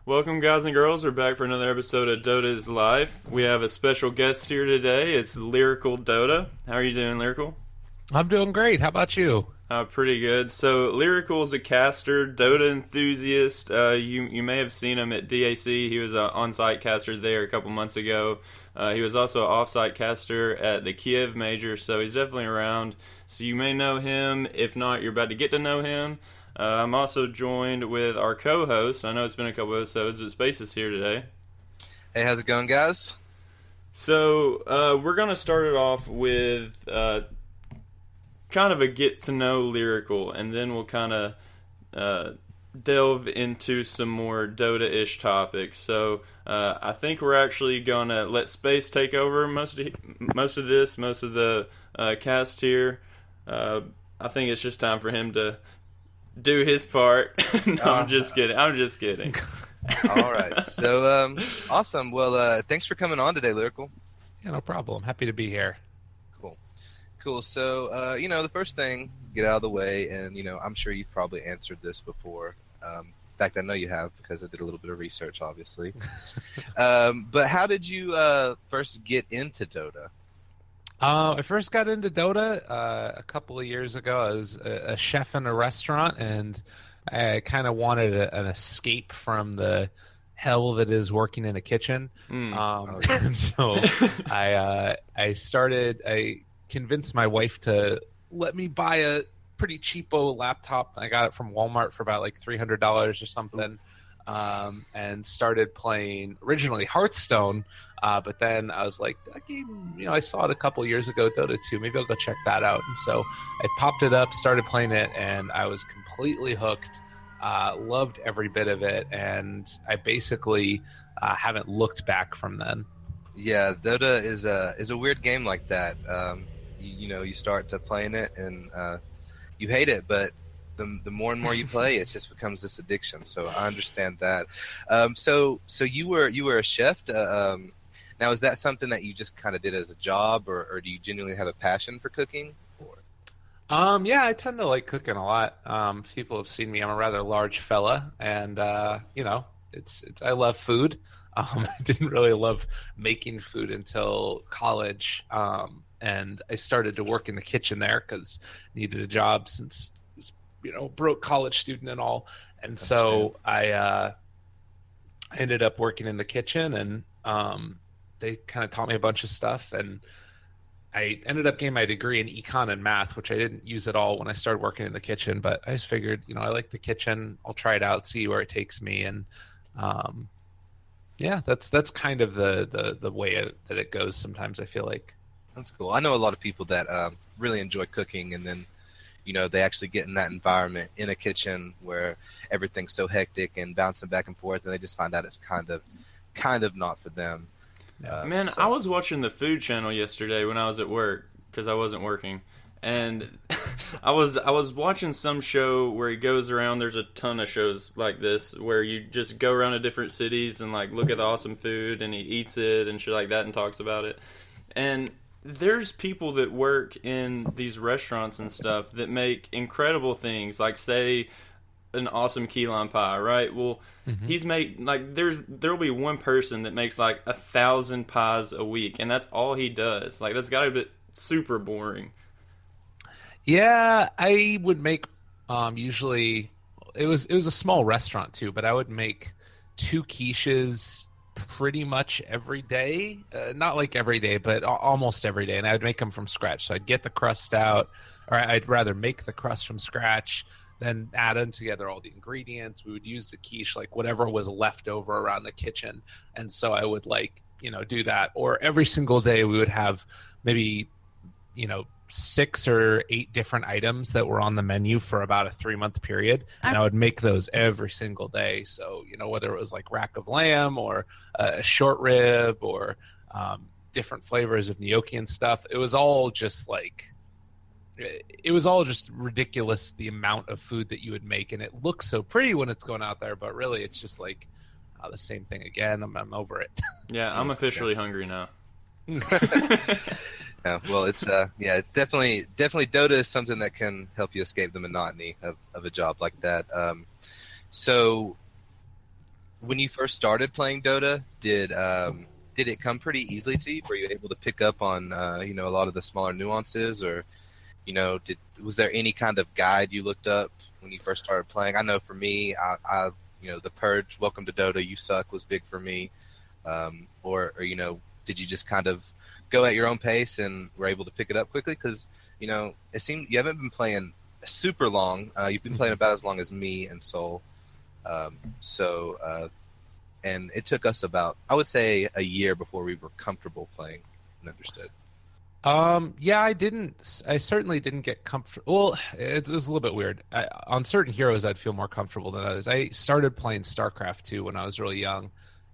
Welcome, guys and girls. We're back for another episode of Dota's Life. We have a special guest here today. It's Lyrical Dota. How are you doing, Lyrical? I'm doing great. How about you? Pretty good. So, Lyrical is a caster, Dota enthusiast. You may have seen him at DAC. He was an on-site caster there a couple months ago. He was also an off-site caster at the Kiev Major, so he's definitely around. So you may know him. If not, you're about to get to know him. I'm also joined with our co-host. I know it's been a couple episodes, but Space is here today. Hey, how's it going, guys? So, we're going to start it off with kind of a get-to-know Lyrical, and then we'll kind of delve into some more Dota-ish topics. So, I think we're actually going to let Space take over most of the cast here. I think it's just time for him to do his part. No, I'm just kidding. All right. So, awesome. Well, thanks for coming on today, Lyrical. Yeah, no problem. Happy to be here. Cool. So, the first thing, get out of the way, and, I'm sure you've probably answered this before. In fact, I know you have because I did a little bit of research, obviously. But how did you first get into Dota? I first got into Dota a couple of years ago. I was a chef in a restaurant, and I kind of wanted an escape from the hell that is working in a kitchen. And so I convinced my wife to let me buy a pretty cheapo laptop. I got it from Walmart for about like $300 or something. And started playing originally Hearthstone, but then I was like, that game, I saw it a couple years ago, Dota 2, maybe I'll go check that out. And so I popped it up, started playing it, and I was completely hooked. Loved every bit of it, and I basically haven't looked back from then. Yeah, Dota is a weird game like that. You start to playing it and you hate it, but the more and more you play, it just becomes this addiction. So I understand that. So you were a chef. Now, is that something that you just kind of did as a job, or do you genuinely have a passion for cooking? Yeah, I tend to like cooking a lot. People have seen me. I'm a rather large fella, and it's I love food. I didn't really love making food until college, and I started to work in the kitchen there because needed a job since broke college student and all. And so I ended up working in the kitchen, and they kind of taught me a bunch of stuff, and I ended up getting my degree in econ and math, which I didn't use at all when I started working in the kitchen, but I just figured, I like the kitchen. I'll try it out, see where it takes me. And that's kind of the way that it goes sometimes, I feel like. That's cool. I know a lot of people that really enjoy cooking, and then they actually get in that environment in a kitchen where everything's so hectic and bouncing back and forth, and they just find out it's kind of not for them. Man, I was watching the Food Channel yesterday when I was at work because I wasn't working, and I was watching some show where he goes around. There's a ton of shows like this where you just go around to different cities and like look at the awesome food, and he eats it and shit like that and talks about it. And there's people that work in these restaurants and stuff that make incredible things, like say an awesome key lime pie, right? Well, he's made like there'll be one person that makes like 1,000 pies a week, and that's all he does. Like that's gotta be super boring. Yeah, I would make usually it was a small restaurant too, but I would make 2 quiches pretty much every day. Not like every day, but almost every day, and I would make them from scratch. So I'd get the crust out, or I'd rather make the crust from scratch, then add in together all the ingredients. We would use the quiche, like whatever was left over around the kitchen. And so I would do that. Or every single day we would have maybe, 6 or 8 different items that were on the menu for about a 3-month period. And I would make those every single day. So, whether it was like rack of lamb or a short rib or different flavors of gnocchi and stuff, it was all just ridiculous, the amount of food that you would make, and it looks so pretty when it's going out there, but really it's just like the same thing again. I'm over it. Yeah, I'm officially hungry now. Yeah, well, it's definitely Dota is something that can help you escape the monotony of a job like that. So when you first started playing Dota, did it come pretty easily to you? Were you able to pick up on a lot of the smaller nuances, or was there any kind of guide you looked up when you first started playing? I know for me, I the Purge, Welcome to Dota, You Suck was big for me. Or did you just kind of go at your own pace and were able to pick it up quickly? Because it seemed you haven't been playing super long. You've been playing about as long as me and Soul. And it took us about, I would say, a year before we were comfortable playing and understood. Yeah, I certainly didn't get comfortable. Well, it was a little bit weird. On certain heroes, I'd feel more comfortable than others. I started playing StarCraft 2 when I was really young,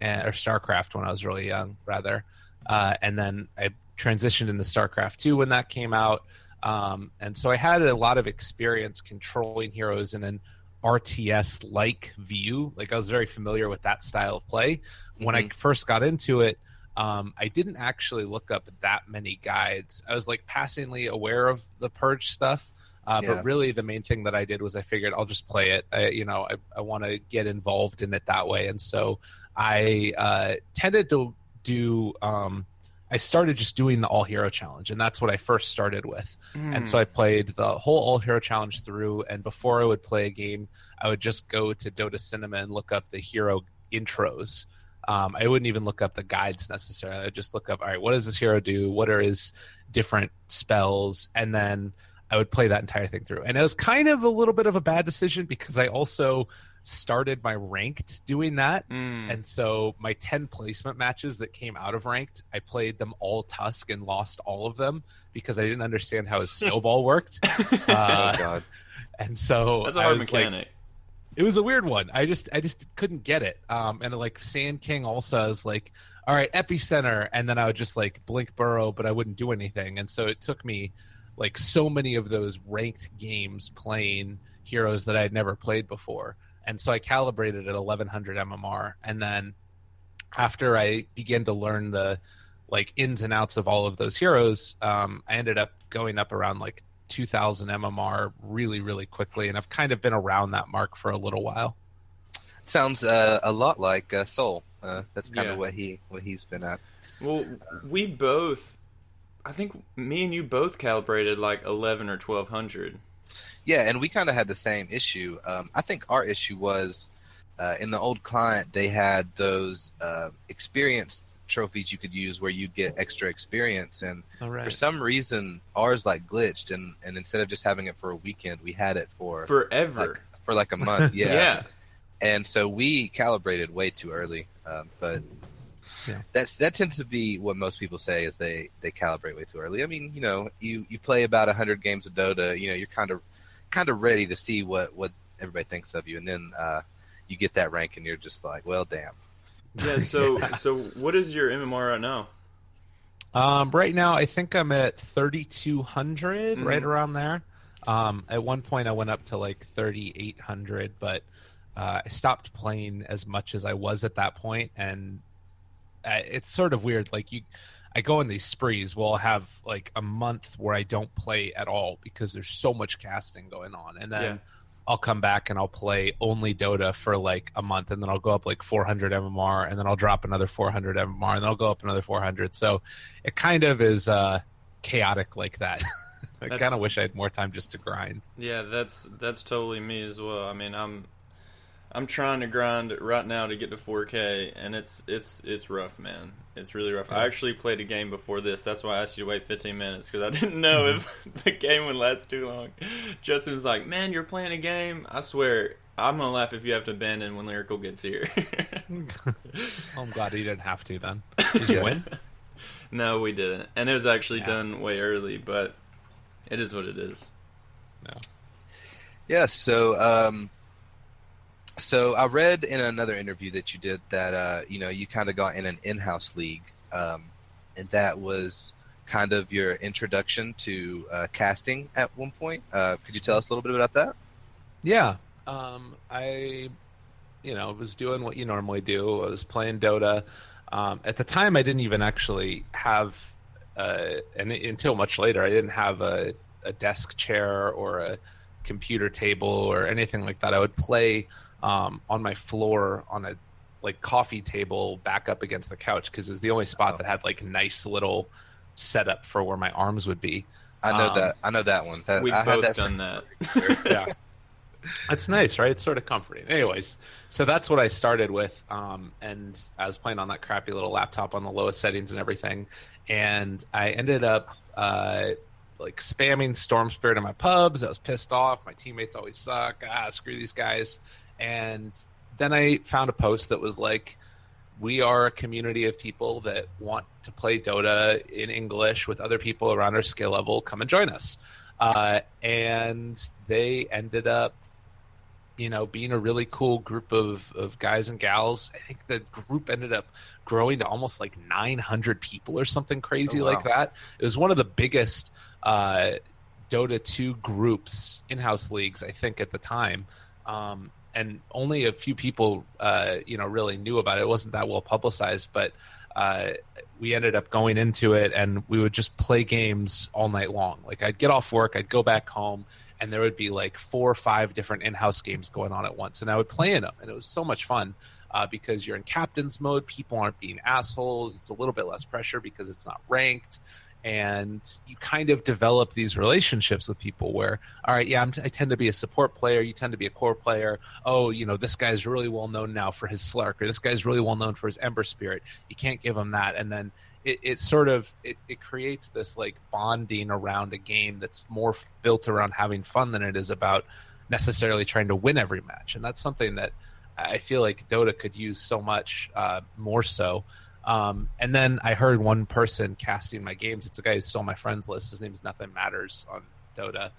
or StarCraft when I was really young, rather. And then I transitioned into StarCraft 2 when that came out. And so I had a lot of experience controlling heroes in an RTS-like view. Like, I was very familiar with that style of play. When I first got into it, I didn't actually look up that many guides. I was like passingly aware of the Purge stuff, but really the main thing that I did was I figured I'll just play it. I want to get involved in it that way, and so I tended to do. I started just doing the All Hero Challenge, and that's what I first started with. And so I played the whole All Hero Challenge through, and before I would play a game, I would just go to Dota Cinema and look up the hero intros. I wouldn't even look up the guides necessarily. I'd just look up, all right, what does this hero do? What are his different spells? And then I would play that entire thing through. And it was kind of a little bit of a bad decision because I also started my ranked doing that. And so my 10 placement matches that came out of ranked, I played them all Tusk and lost all of them because I didn't understand how his snowball worked. Oh, God. And so that's a hard mechanic. It was a weird one. I just couldn't get it. And like Sand King also, I was like, all right, Epicenter, and then I would just like blink burrow, but I wouldn't do anything. And so it took me like so many of those ranked games playing heroes that I had never played before. And so I calibrated at 1100 MMR. And then after I began to learn the like ins and outs of all of those heroes, I ended up going up around like 2000 MMR really, really quickly, and I've kind of been around that mark for a little while. Sounds a lot like Soul. That's kind of what he's been at. Well, I think me and you both calibrated like 11 or 1200. Yeah, and we kind of had the same issue. I think our issue was in the old client, they had those experience trophies you could use where you'd get extra experience, and for some reason ours like glitched, and instead of just having it for a weekend, we had it for forever, for like a month. Yeah. And so we calibrated way too early, but that tends to be what most people say is they calibrate way too early. I mean, you play about 100 games of Dota, you're kind of ready to see what everybody thinks of you, and then you get that rank and you're just like, well, damn. Yeah, so what is your MMR right now? Right now, I think I'm at 3,200, right around there. At one point, I went up to like 3,800, but I stopped playing as much as I was at that point, and it's sort of weird. Like I go in these sprees. Well, I'll have like a month where I don't play at all because there's so much casting going on, and then I'll come back and I'll play only Dota for like a month, and then I'll go up like 400 MMR, and then I'll drop another 400 MMR, and then I'll go up another 400. So it kind of is chaotic like that. I kind of wish I had more time just to grind. Yeah, that's totally me as well. I mean, I'm trying to grind right now to get to 4K, and it's rough, man. It's really rough. I actually played a game before this. That's why I asked you to wait 15 minutes, because I didn't know if the game would last too long. Justin was like, man, you're playing a game? I swear, I'm going to laugh if you have to abandon when Lyrical gets here. I'm glad you didn't have to then. Did you win? No, we didn't. And it was actually done way early, but it is what it is. No. Yeah, So I read in another interview that you did that you kind of got in an in-house league, and that was kind of your introduction to casting at one point. Could you tell us a little bit about that? Yeah, I was doing what you normally do. I was playing Dota. At the time, I didn't even actually have, and until much later, I didn't have a desk chair or a computer table or anything like that. I would play on my floor on like coffee table back up against the couch because it was the only spot that had like a nice little setup for where my arms would be. I know that. I know that one. We've both done that. Yeah. It's nice, right? It's sort of comforting. Anyways, so that's what I started with. And I was playing on that crappy little laptop on the lowest settings and everything. And I ended up like spamming Storm Spirit in my pubs. I was pissed off. My teammates always suck. Screw these guys. And then I found a post that was like, we are a community of people that want to play Dota in English with other people around our skill level. Come and join us. And they ended up, being a really cool group of guys and gals. I think the group ended up growing to almost like 900 people or something crazy like that. It was one of the biggest Dota 2 groups, in-house leagues, I think, at the time. And only a few people, really knew about it. It wasn't that well publicized, but we ended up going into it, and we would just play games all night long. Like, I'd get off work, I'd go back home, and there would be like 4 or 5 different in-house games going on at once, and I would play in them, and it was so much fun because you're in captain's mode. People aren't being assholes. It's a little bit less pressure because it's not ranked. And you kind of develop these relationships with people where, all right, I tend to be a support player. You tend to be a core player. Oh, this guy's really well known now for his Slark, or this guy's really well known for his Ember Spirit. You can't give him that. And then it creates this like bonding around a game that's more built around having fun than it is about necessarily trying to win every match. And that's something that I feel like Dota could use so much more so. And then I heard one person casting my games. It's a guy who's still on my friends list. His name's Nothing Matters on Dota.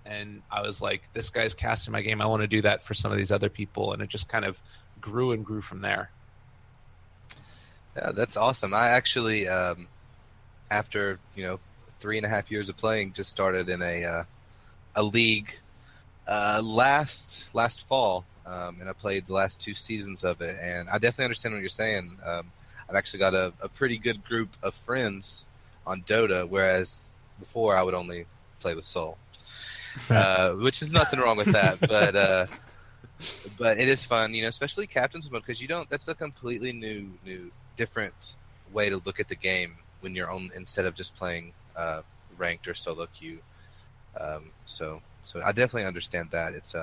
And I was like, this guy's casting my game. I want to do that for some of these other people. And it just kind of grew and grew from there. Yeah, that's awesome. I actually, after 3.5 years of playing, just started in a league last fall, and I played the last 2 seasons of it. And I definitely understand what you're saying. I've actually got a pretty good group of friends on Dota, whereas before I would only play with Soul, which is nothing wrong with that. But it is fun, especially Captain's Mode, because that's a completely new, different way to look at the game when you're on, instead of just playing ranked or solo queue. So I definitely understand that. It's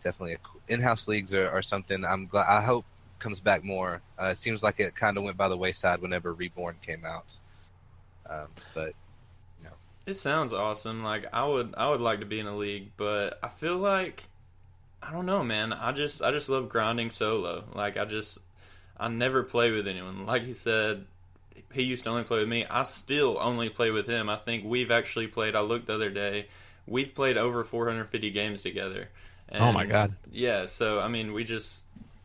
definitely in-house leagues are something I hope comes back more. It seems like it kind of went by the wayside whenever Reborn came out. But it sounds awesome. Like I would like to be in a league, but I feel like I don't know, man. I just love grinding solo. Like I never play with anyone. Like he said, he used to only play with me. I still only play with him. I think we've actually played. I looked the other day. We've played over 450 games together. And, oh my god! Yeah. So I mean,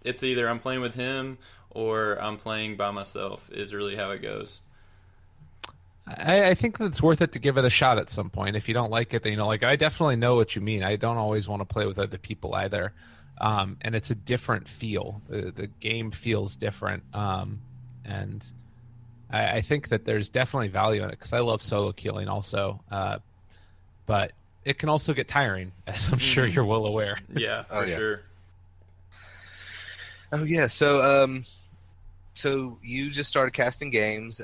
it's either I'm playing with him or I'm playing by myself. Is really how it goes. I think it's worth it to give it a shot at some point. If you don't like it, then I definitely know what you mean. I don't always want to play with other people either. And it's a different feel. The game feels different. And I think that there's definitely value in it because I love solo queuing also. But it can also get tiring, as I'm sure you're well aware. Yeah, for sure. Oh, yeah. So you just started casting games,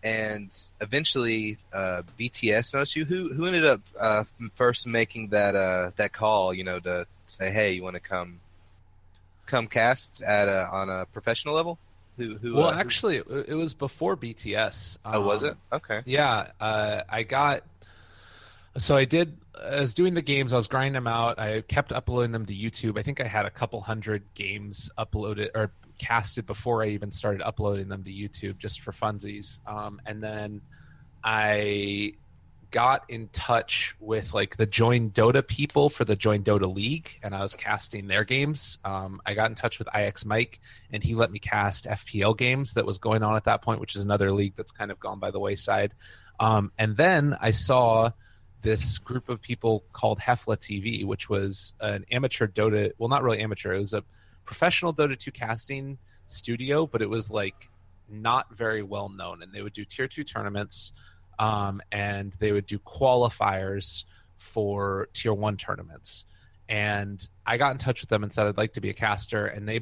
and eventually BTS noticed you. Who ended up first making that call, to say, hey, you want to come cast on a professional level? Well, actually, it was before BTS. Oh, was it? Okay. Yeah, I was doing the games. I was grinding them out. I kept uploading them to YouTube. I think I had a couple hundred games uploaded or casted before I even started uploading them to YouTube just for funsies. And then I got in touch with like the Join Dota people for the Join Dota League, and I was casting their games. I got in touch with IX Mike, and he let me cast FPL games that was going on at that point, which is another league that's kind of gone by the wayside. And then I saw this group of people called Hefla TV, which was an amateur Dota, well, not really amateur, it was a professional Dota 2 casting studio, but it was like not very well known, and they would do tier 2 tournaments, and they would do qualifiers for tier 1 tournaments. And I got in touch with them and said I'd like to be a caster, and they